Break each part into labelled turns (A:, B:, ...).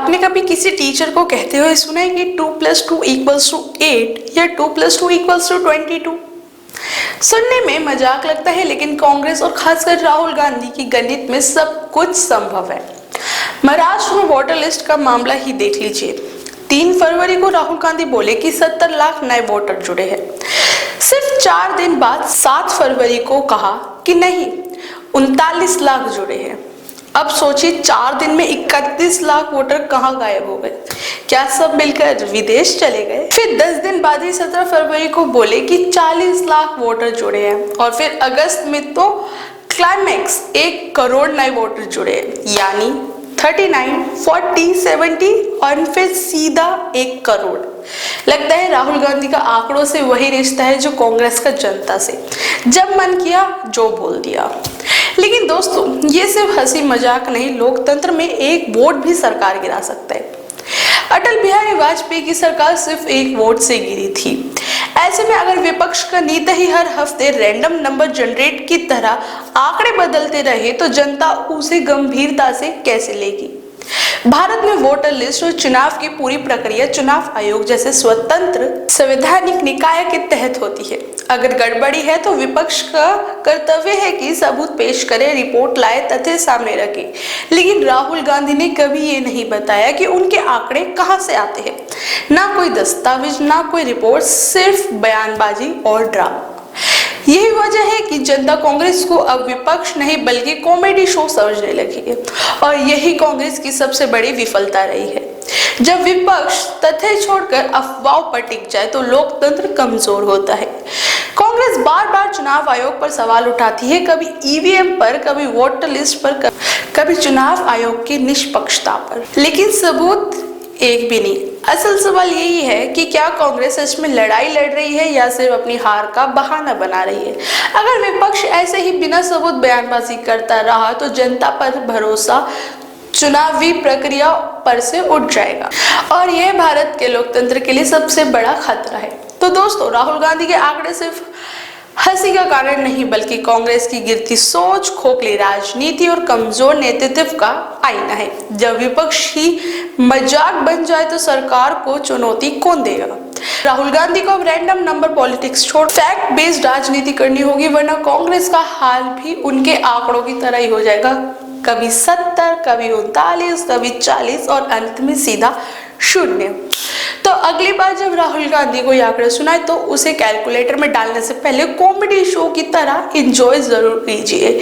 A: आपने कभी किसी टीचर को कहते हुए सुना है कि 2+2=8 या 2+2=22? सुनने में मजाक लगता है, लेकिन कांग्रेस और खासकर राहुल गांधी की गणित में सब कुछ संभव है। महाराष्ट्र में वोटर लिस्ट का मामला ही देख लीजिए। 3 फरवरी को राहुल गांधी बोले कि 70 लाख नए वोटर जुड़े हैं। सिर्फ 4 दिन बाद 7 फरवरी को कहा कि नहीं, 39 लाख जुड़े हैं। अब सोचिए, 4 दिन में 31 लाख वोटर कहाँ गायब हो गए? क्या सब मिलकर विदेश चले गए? फिर 10 दिन बाद ही 17 फरवरी को बोले कि 40 लाख वोटर जुड़े हैं, और फिर अगस्त में तो क्लाइमैक्स 1 करोड़ नए वोटर जुड़े हैं, यानी 39, 40, 70 और फिर सीधा 1 करोड़। लगता है राहुल गांधी का आंकड़ों से वही रिश्ता है जो कांग्रेस का जनता से, जब मन किया जो बोल दिया। लेकिन दोस्तों, ये सिर्फ हंसी मजाक नहीं, लोकतंत्र में एक वोट भी सरकार गिरा सकता है। अटल बिहारी वाजपेयी की सरकार सिर्फ 1 वोट से गिरी थी। ऐसे में अगर विपक्ष का नीति ही हर हफ्ते रैंडम नंबर जनरेट की तरह आंकड़े बदलते रहे तो जनता उसे गंभीरता से कैसे लेगी? भारत में वोटर लिस्ट और चुनाव की पूरी प्रक्रिया चुनाव आयोग जैसे स्वतंत्र संवैधानिक निकाय के तहत होती है। अगर गड़बड़ी है तो विपक्ष का कर्तव्य है कि सबूत पेश करे, रिपोर्ट लाए, तथ्य सामने रखे। लेकिन राहुल गांधी ने कभी ये नहीं बताया कि उनके आंकड़े कहां से आते हैं। ना कोई दस्तावेज, ना कोई रिपोर्ट, सिर्फ बयानबाजी और ड्रामा। यही वजह है कि जनता कांग्रेस को अब विपक्ष नहीं बल्कि कॉमेडी शो समझने लगी है, और यही कांग्रेस की सबसे बड़ी विफलता रही है। जब विपक्ष तथ्य छोड़कर अफवाहों पर टिक जाए तो लोकतंत्र कमजोर होता है। कांग्रेस बार बार चुनाव आयोग पर सवाल उठाती है, कभी ईवीएम पर, कभी वोटर लिस्ट पर, कभी चुनाव आयोग की निष्पक्षता पर, लेकिन सबूत एक भी नहीं। असल सवाल यही है कि क्या कांग्रेस इसमें लड़ाई लड़ रही है या सिर्फ अपनी हार का बहाना बना रही है? अगर विपक्ष ऐसे ही बिना सबूत बयानबाजी करता रहा तो जनता पर भरोसा चुनावी प्रक्रिया पर से उठ जाएगा, और यह भारत के लोकतंत्र के लिए सबसे बड़ा खतरा है। तो दोस्तों, राहुल गांधी के आंकड़े सिर्फ हंसी का कारण नहीं बल्कि कांग्रेस की गिरती सोच, खोखली राजनीति और कमजोर नेतृत्व का आईना है। जब विपक्ष ही मजाक बन जाए तो सरकार को चुनौती कौन देगा? राहुल गांधी को अब रैंडम नंबर पॉलिटिक्स छोड़ फैक्ट बेस्ड राजनीति करनी होगी, वरना कांग्रेस का हाल भी उनके आंकड़ों की तरह ही हो जाएगा। कभी 70, कभी 39, कभी 40 और अंत में सीधा 0। तो अगली बार जब राहुल गांधी को ये आंकड़े सुनाए तो उसे कैलकुलेटर में डालने से पहले कॉमेडी शो की तरह एंजॉय जरूर कीजिए,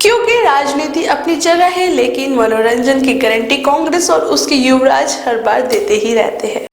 A: क्योंकि राजनीति अपनी जगह है, लेकिन मनोरंजन की गारंटी कांग्रेस और उसके युवराज हर बार देते ही रहते हैं।